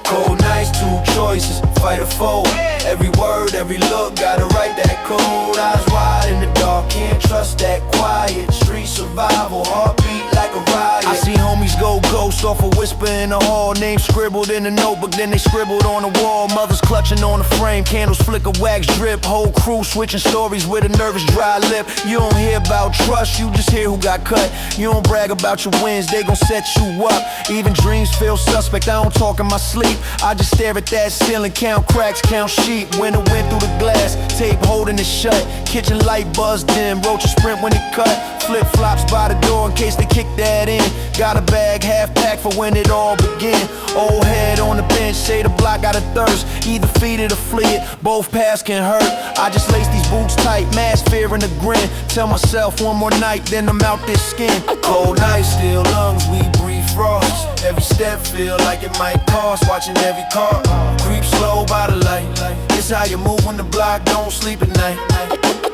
Cold nights, two choices, fight or fold. Every word, every look, gotta write that code. Eyes wide in the dark, can't trust that quiet. Street survival, heartbeat like a riot. I see homies go ghost off a whisper in the hall. Names scribbled in a notebook, then they scribbled on the wall. Mothers clutching on the frame, candles flicker, wax drip. Whole crew switching stories with a nervous dry lip. You don't hear about trust, you just hear who got cut. You don't brag about your wins, they gon' set you up. Even dreams feel suspect, I don't talk in my sleep. I just stare at that ceiling, count cracks, count sheep. Winter wind through the glass, tape holding it shut. Kitchen light buzz dim, roaches sprint when it cut. Flip flops by the door in case they kick that in. Got a bag half packed for when it all begin. Old head on the bench, say the block got a thirst. Either feed it or flee it, both paths can hurt. I just lace these boots tight, mask fear and a grin. Tell myself one more night, then I'm out this skin. Cold nights, still lungs, we breathe frost. Every step feel like it might cost. Watching every car creep slow by the light. This how you move when the block don't sleep at night.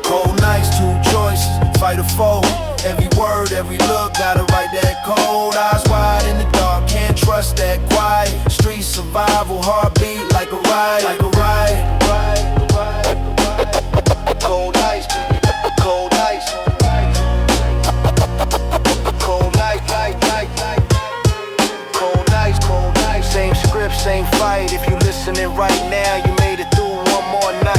Cold nights, two choices, fight or fold. Every word, every look, gotta write that code. Eyes wide in the dark, can't trust that quiet. Street survival, heartbeat like a riot. Like a riot. Cold nights, cold nights. Cold night, cold nights, cold nights. Same script, same fight. If you listening right now, you made it through one more night.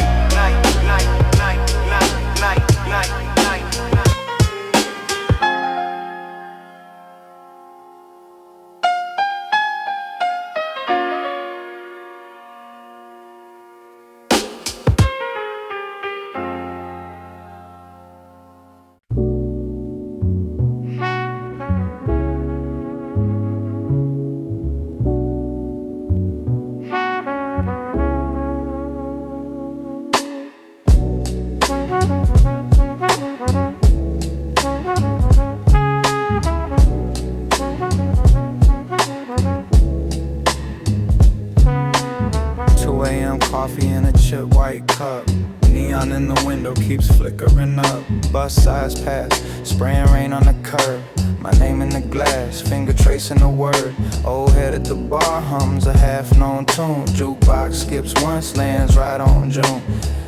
Coffee in a chip white cup. Neon in the window keeps flickering up. Bus size pass, spraying rain on the curb. My name in the glass, finger tracing the word. Old head at the bar hums a half-known tune. Jukebox skips once, lands right on June.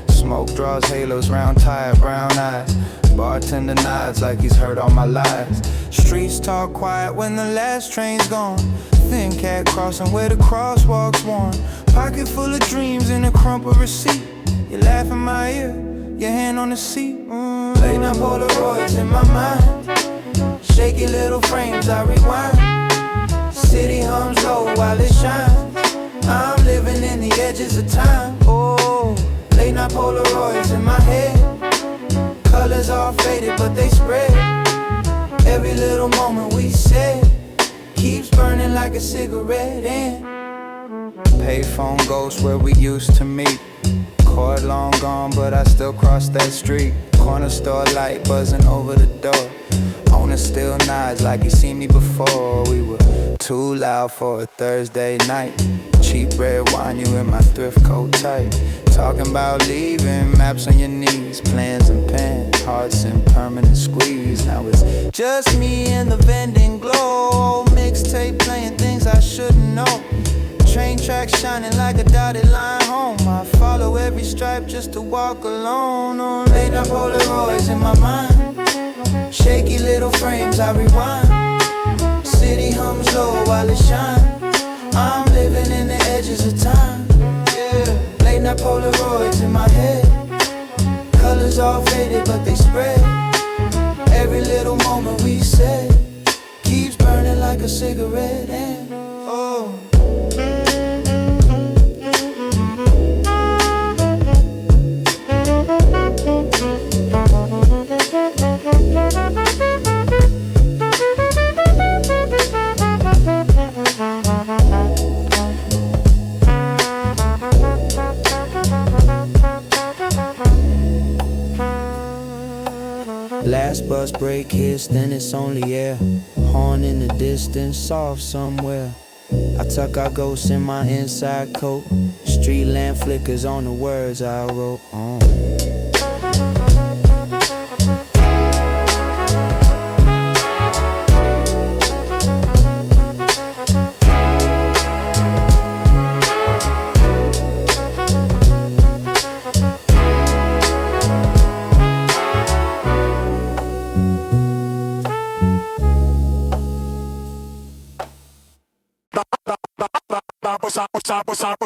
Smoke draws halos round tired brown eyes. Bartender nods like he's heard all my lies. Streets talk quiet when the last train's gone. Thin cat crossing where the crosswalk's worn. Pocket full of dreams and a crumpled receipt. You laugh in my ear, your hand on the seat. Late night Polaroids in my mind. Shaky little frames I rewind. City hums low while it shines. I'm living in the edges of time. Oh, late night Polaroids in my head. Colors all faded but they spread. Every little moment we said keeps burning like a cigarette end. Payphone ghost where we used to meet. Cord long gone but I still cross that street. Corner store light buzzing over the door. Owner still nods like he seen me before. We were too loud for a Thursday night. Cheap red wine, you in my thrift coat tight. Talking about leaving, maps on your knees. Plans and pens, hearts in permanent squeeze. Now it's just me and the vending glow. Mixtape playing things I shouldn't know. Train tracks shining like a dotted line home. I follow every stripe just to walk alone. On late night Polaroids in my mind. Shaky little frames I rewind. City hums low while it shines. I'm living in the edges of time. Yeah. Late night Polaroids in my head. Colors all faded, but they spread. Every little moment we said keeps burning like a cigarette. And oh, last bus break hits, then it's only air. Horn in the distance, off somewhere. I tuck our ghosts in my inside coat. Street lamp flickers on the words I wrote on.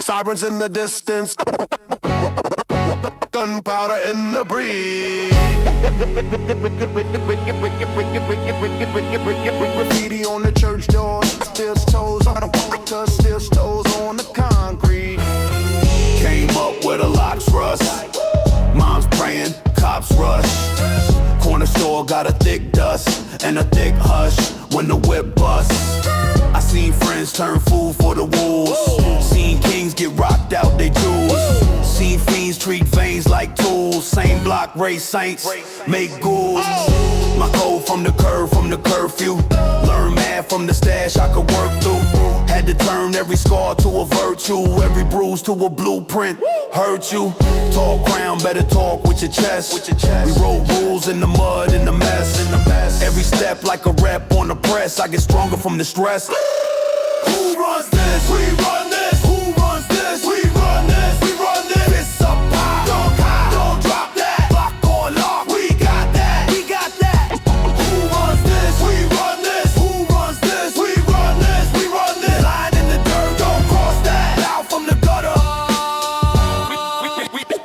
Sirens in the distance, gunpowder in the breeze. Graffiti on the church door, still toes on the bunker, still toes on the concrete. Came up with a locks rust. Mom's praying, cops rush. Corner store got a thick dust and a thick hush when the whip busts. I seen friends turn fool for the wolves. Seen kings get rocked out they jewels. Seen fiends treat veins like tools. Same block, race saints, make ghouls. My code from the curfew. Learn math from the stash I could work through. Had to turn every scar to a virtue. Every bruise to a blueprint. Hurt you. Talk crown, better talk with your chest. We wrote rules in the mud, in the mess. Every step like a rep on the press. I get stronger from the stress. Who runs this? We run this. Who runs this? We run this. We run this. Fists up high. Don't drop that. Lock on lock. We got that. We got that. Who runs this? We run this. Who runs this? We run this. We run this. Line in the dirt. Don't cross that. Loud from the gutter.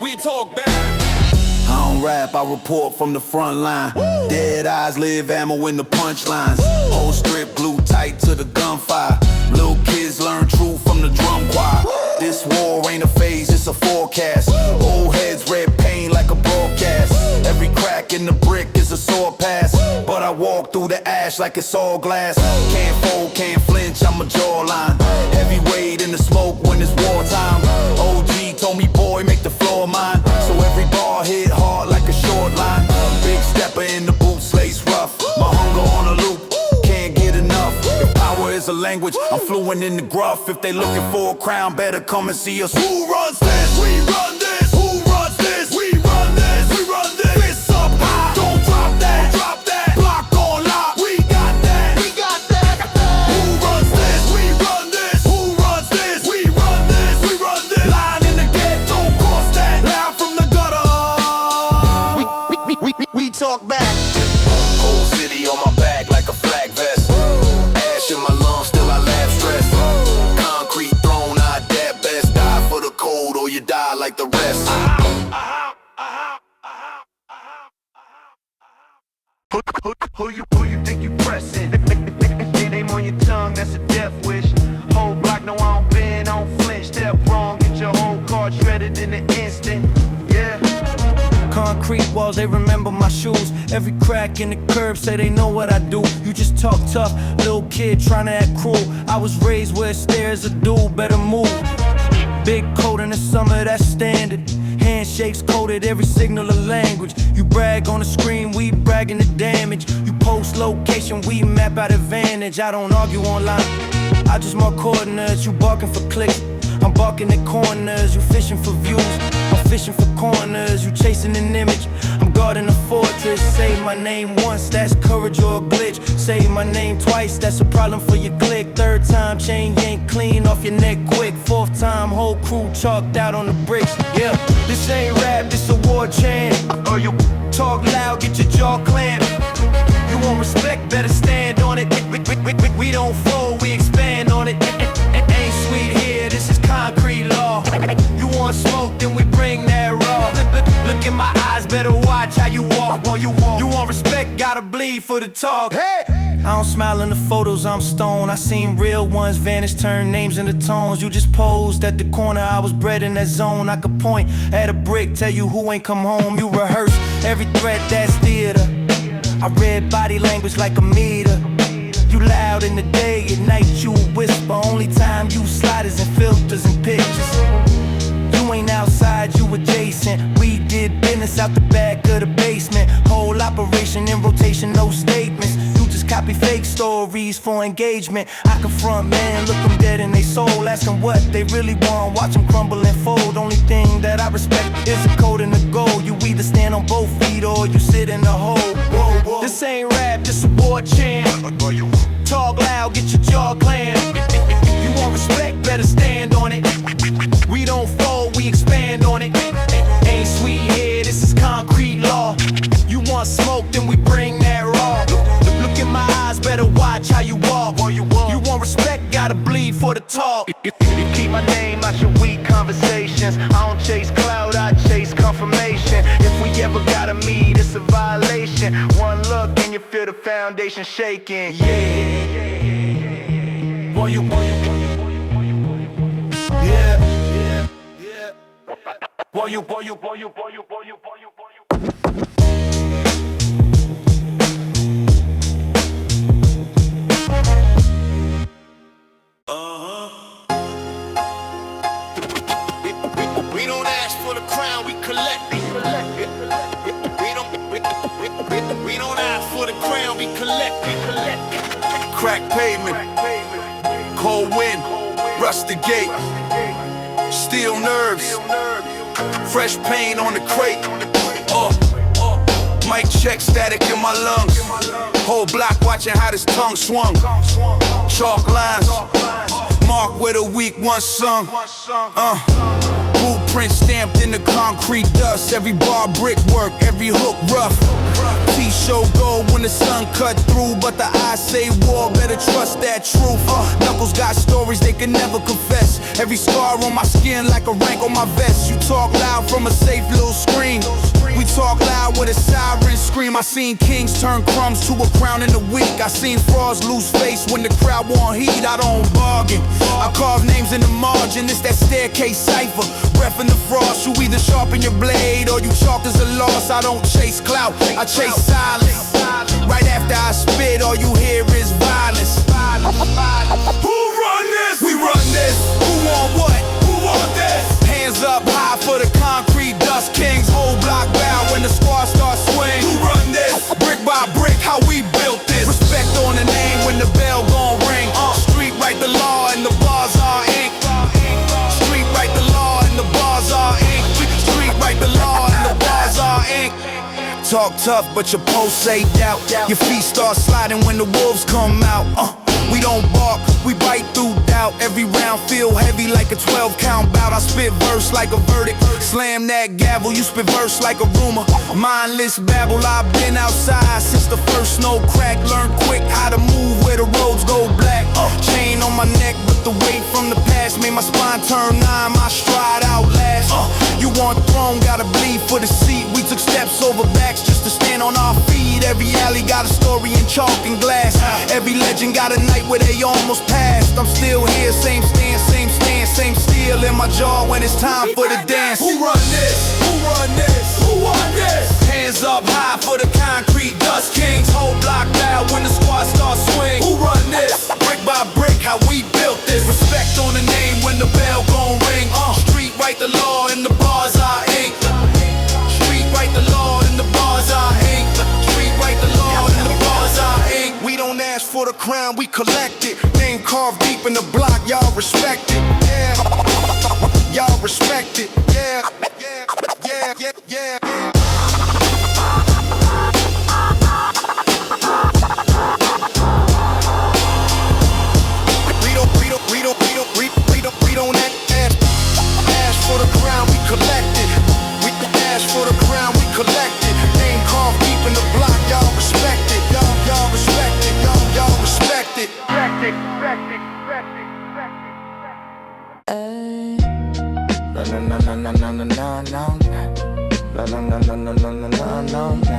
We talk back. I don't rap, I report from the front line. Dead eyes live ammo in the punchlines. Whole strip glued tight to the gunfire. Little kids learn truth from the drum choir. This war ain't a phase, it's a forecast. Old heads red pain like a broadcast. Every crack in the brick is a sore pass. But I walk through the ash like it's all glass. Can't fold, can't flinch, I'm a jawline. Heavyweight in the smoke when it's wartime. OG told me, boy, make the floor mine. So every bar hit hard like a short line. Big stepper in the boots, lace rough. My hunger on a loop, can't get enough. If power is a language, I'm fluent in the gruff. If they looking for a crown, better come and see us. Who runs this? We run this. Who runs this? We run this. We run this. Fists up high. Don't drop that. Drop that. Block on lock. We got that. We got that. Who runs this? We run this. Who runs this? We run this. We run this. Line in the gate. Don't cross that. Loud from the gutter. We talk back. Whole city on my back like a flag vest. Ash in my lungs, still I laugh stress. Concrete thrown, I adapt best. Die for the cold or you die like the rest. Who you think you pressing? Name on your tongue, that's a death wish. Whole block, no I don't bend, I don't flinch. Step wrong, get your whole card shredded in an instant. Yeah. Concrete walls, they remember my shoes. Every crack in the curb say they know what I do. You just talk tough, little kid trying to act cruel. I was raised where stairs a dude better move. Big coat in the summer, that's standard. Handshakes coded, every signal a language. You brag on the screen, we bragging the damage. You post location, we map out advantage. I don't argue online, I just mark coordinates. You barking for clicks, I'm barking at corners. You fishing for views, I'm fishing for corners. You chasing an image, I'm guarding a fortress. Say my name once, that's courage or a glitch. Say my name twice, that's a problem for your click. Third time, chain yank clean off your neck quick. Fourth time, whole crew chalked out on the bricks. Yeah, this ain't rap, this a war chant. Or you talk loud, get your jaw clamped. You want respect, better stand on it. We don't fold, we expand on it. Ain't sweet here, this is concrete law. You want smoke, then we bring that raw. Look in my eyes, better watch. bleed for the talk. Hey! I don't smile in the photos, I'm stoned. I seen real ones vanish, turn names into tones. You just posed at the corner, I was bred in that zone. I could point at a brick, tell you who ain't come home. You rehearse every threat, that's theater. I read body language like a meter. You loud in the day, at night you whisper. Only time you slide is in filters and pictures. You ain't outside, you adjacent. We did business out the back of the basement. Whole operation in rotation, no statements. You just copy fake stories for engagement. I confront men, look them dead in they soul. Ask them what they really want, watch them crumble and fold. Only thing that I respect is the code and the goal. You either stand on both feet or you sit in the hole. Whoa, whoa. This ain't rap, this a war chant. Talk loud, get your jaw clammed. You want respect, better stand on it. We don't fold, we expand on it. Ain't sweet here, this is concrete law. You want smoke, then we bring that raw. Look in my eyes, better watch how you walk. You want respect, gotta bleed for the talk. You keep my name out your weak conversations. I don't chase clout, I chase confirmation. If we ever gotta meet, it's a violation. One look and you feel the foundation shaking. Yeah. We don't ask for the crown, we collect it. We don't ask for the crown, we collect it. Crack pavement, cold wind, rusted gate, steel nerves, fresh paint on the crate. Mic check, static in my lungs. Whole block watching how this tongue swung. Chalk lines, mark where the weak one sung. Blueprint stamped in the concrete dust. Every bar brickwork, every hook rough. T-show gold when the sun cut through, but the eyes say war, better trust that truth. Knuckles got stories they can never confess. Every scar on my skin like a rank on my vest. You talk loud from a safe little screen. We talk loud with a siren scream. I seen kings turn crumbs to a crown in a week. I seen frauds lose face when the crowd want heat. I don't bargain, I carve names in the margin. It's that staircase cipher, breath in the frost. You either sharpen your blade or you chalk as a loss. I don't chase clout, I chase silence. Right after I spit, all you hear is violence. Who run this? We run this. Who want what? Who want this? Hands up high for the concrete dust kings. Whole block bow when the squad starts swing. Who run this? Brick by brick, how we built this. Respect on the name when the bell gon' ring. Street write the law and the bars are ink. Street write the law and the bars are ink. Street write the law and the bars are ink. Talk tough, but your pulse say doubt. Your feet start sliding when the wolves come out. We don't bark, we bite through doubt. Every round feel heavy like a 12-count bout. I spit verse like a verdict, slam that gavel. You spit verse like a rumor, mindless babble. I've been outside since the first snow crack. Learn quick how to move where the roads go black. Chain on my neck, but the weight from the past made my spine turn 9. My stride outlast. You want throne, gotta bleed for the seat. We took steps over backs just to stand on our feet. Every alley got a story in chalk and glass. Every legend got a night where they almost passed. I'm still here, same stance, same steel in my jaw when it's time for the dance. Who run this? Who run this? Who won this? Hands up high for the concrete dust kings. Whole block loud when the squad starts swing. Who run this? Brick by brick, how we built this. Respect on the name when the bell gon' ring. Street write the law and the bars are ink. Street write the law and the bars are ink. Street write the law and the bars are ink. We don't ask for the crown, we collect it. Name carved deep in the block, y'all respect it. Yeah, y'all respect it. Yeah, yeah, yeah, yeah. We don't ask for the crown, we collect it. We ask for the crown, we collect it. Name carved deep in the block, y'all respect it. Y'all respect it. Y'all respect it. La la la la la la la la. La la la la la la la la la.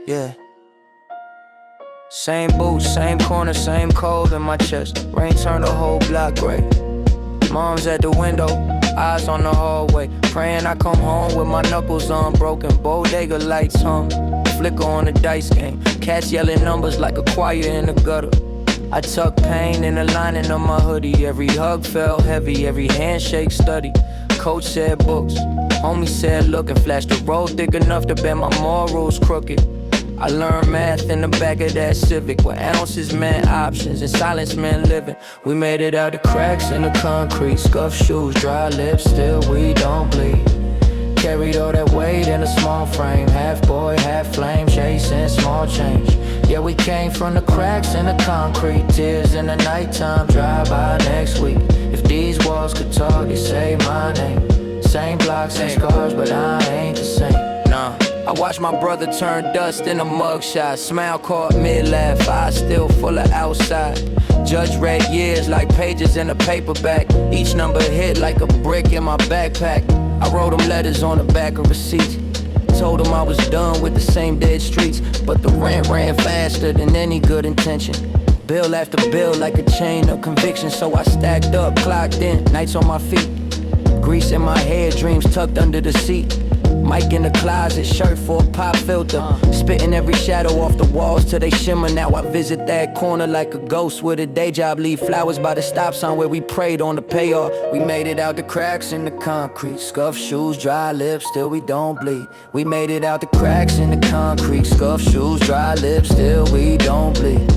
yeah. Same boots, same corner, same cold in my chest. Rain turned the whole block gray. Mom's at the window, eyes on the hallway. Praying I come home with my knuckles unbroken. Bodega lights hung, flicker on the dice game. Cats yelling numbers like a choir in the gutter. I tuck pain in the lining of my hoodie. Every hug felt heavy, every handshake study. Coach said books, homie said look, and flashed the road thick enough to bend my morals crooked. I learned math in the back of that Civic, where ounces meant options and silence meant living. We made it out the cracks in the concrete, scuffed shoes, dry lips, still we don't bleed. Carried all that weight in a small frame, half boy, half flame, chasing small change. Yeah, we came from the cracks in the concrete, tears in the nighttime, drive by next week. If these walls could talk, they say my name. Same blocks and scars, but I ain't the same. Nah. I watched my brother turn dust in a mugshot. Smile caught mid-laugh, eyes still full of outside. Judge read years like pages in a paperback. Each number hit like a brick in my backpack. I wrote them letters on the back of receipts. Told them I was done with the same dead streets. But the rent ran faster than any good intention. Bill after bill like a chain of conviction. So I stacked up, clocked in, nights on my feet. Grease in my hair, dreams tucked under the seat. Mic in the closet, shirt for a pop filter. Spitting every shadow off the walls till they shimmer. Now I visit that corner like a ghost with a day job. Leave flowers by the stop sign where we prayed on the payoff. We made it out the cracks in the concrete. Scuffed shoes, dry lips, still we don't bleed. We made it out the cracks in the concrete. Scuffed shoes, dry lips, still we don't bleed.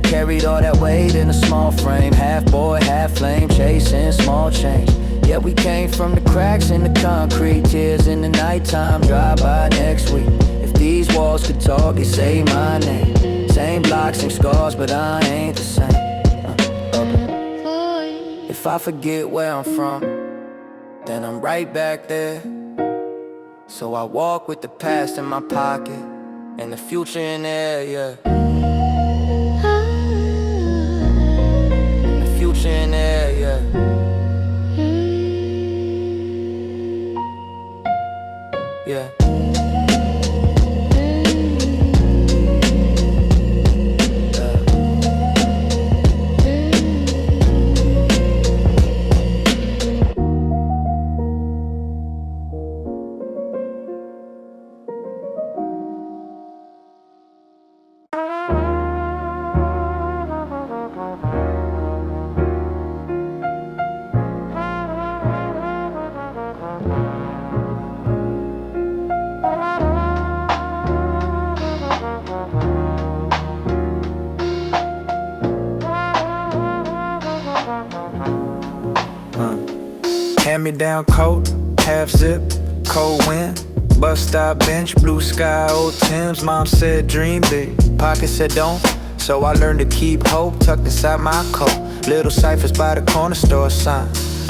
Carried all that weight in a small frame. Half boy, half flame, chasing small change. Yeah, we came from the cracks in the concrete, tears in the nighttime, drive by next week. If these walls could talk, they say my name. Same blocks, same scars, but I ain't the same. If I forget where I'm from, then I'm right back there. So I walk with the past in my pocket and the future in there, yeah. The future in there, yeah. Yeah. Hand-me-down coat, half zip, cold wind, bus stop bench, blue sky, old Timbs. Mom said dream big, pocket said don't. So I learned to keep hope tucked inside my coat. Little ciphers by the corner store sign.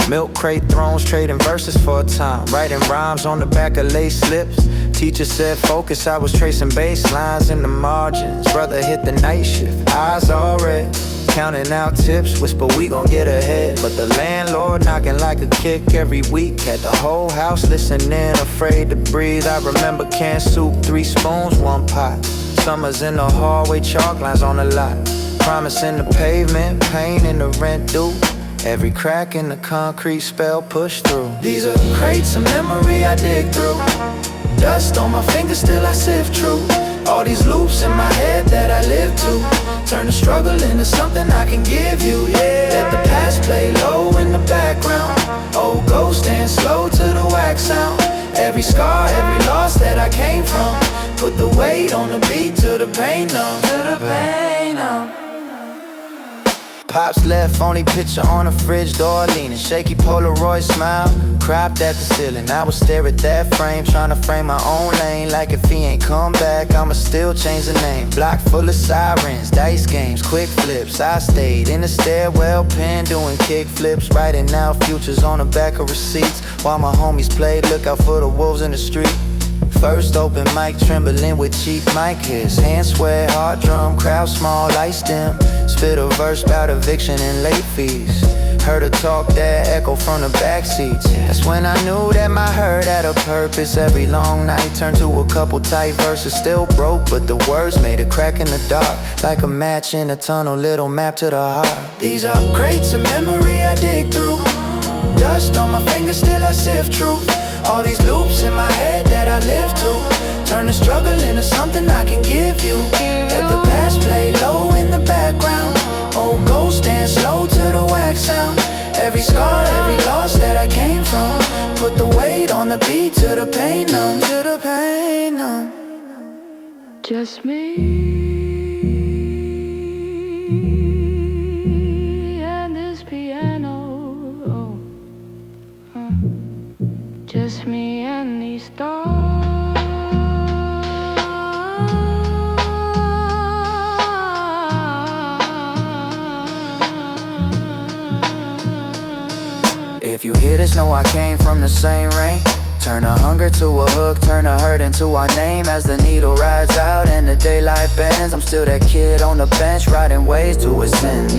Milk crate thrones, trading verses for a time. Writing rhymes on the back of lace slips. Teacher said focus, I was tracing bass lines in the margins. Brother hit the night shift, eyes all red. Counting out tips, whisper we gon' get ahead. But the landlord knocking like a kick every week. Had the whole house listening, afraid to breathe. I remember canned soup, 3 spoons, 1 pot. Summers in the hallway, chalk lines on the lot. Promising the pavement, pain in the rent due. Every crack in the concrete spell pushed through. These are crates of memory I dig through. Dust on my fingers, still I sift through. All these loops in my head that I live to. Turn the struggle into something I can give you, yeah. Let the past play low in the background. Old ghost stand slow to the wax sound. Every scar, every loss that I came from. Put the weight on the beat till the pain numb. Till the pain numb. Pops left, only picture on the fridge door, leaning. Shaky Polaroid smile, cropped at the ceiling. I would stare at that frame, trying to frame my own lane. Like if he ain't come back, I'ma still change the name. Block full of sirens, dice games, quick flips. I stayed in the stairwell, pen doing kick flips. Writing out futures on the back of receipts. While my homies played, look out for the wolves in the street. First open mic, trembling with cheap mic hits. Hand sweat, hard drum, crowd small, lights dim. Spit a verse about eviction and late fees. Heard her talk that echo from the back seats. That's when I knew that my hurt had a purpose. Every long night turned to a couple tight verses. Still broke, but the words made a crack in the dark. Like a match in a tunnel, little map to the heart. These are crates of memory I dig through. Dust on my fingers, still I sift truth. All these loops in my head that I live to. Turn the struggle into something I can give you. Let the past play low in the background. Old ghosts dance slow to the wax sound. Every scar, every loss that I came from. Put the weight on the beat to the pain numb, to the pain numb. Just me and this piano. Just me and these stars. If you hear this, know I came from the same rain. Turn a hunger to a hook, turn a hurt into our name. As the needle rides out and the daylight bends, I'm still that kid on the bench, riding waves to ascend.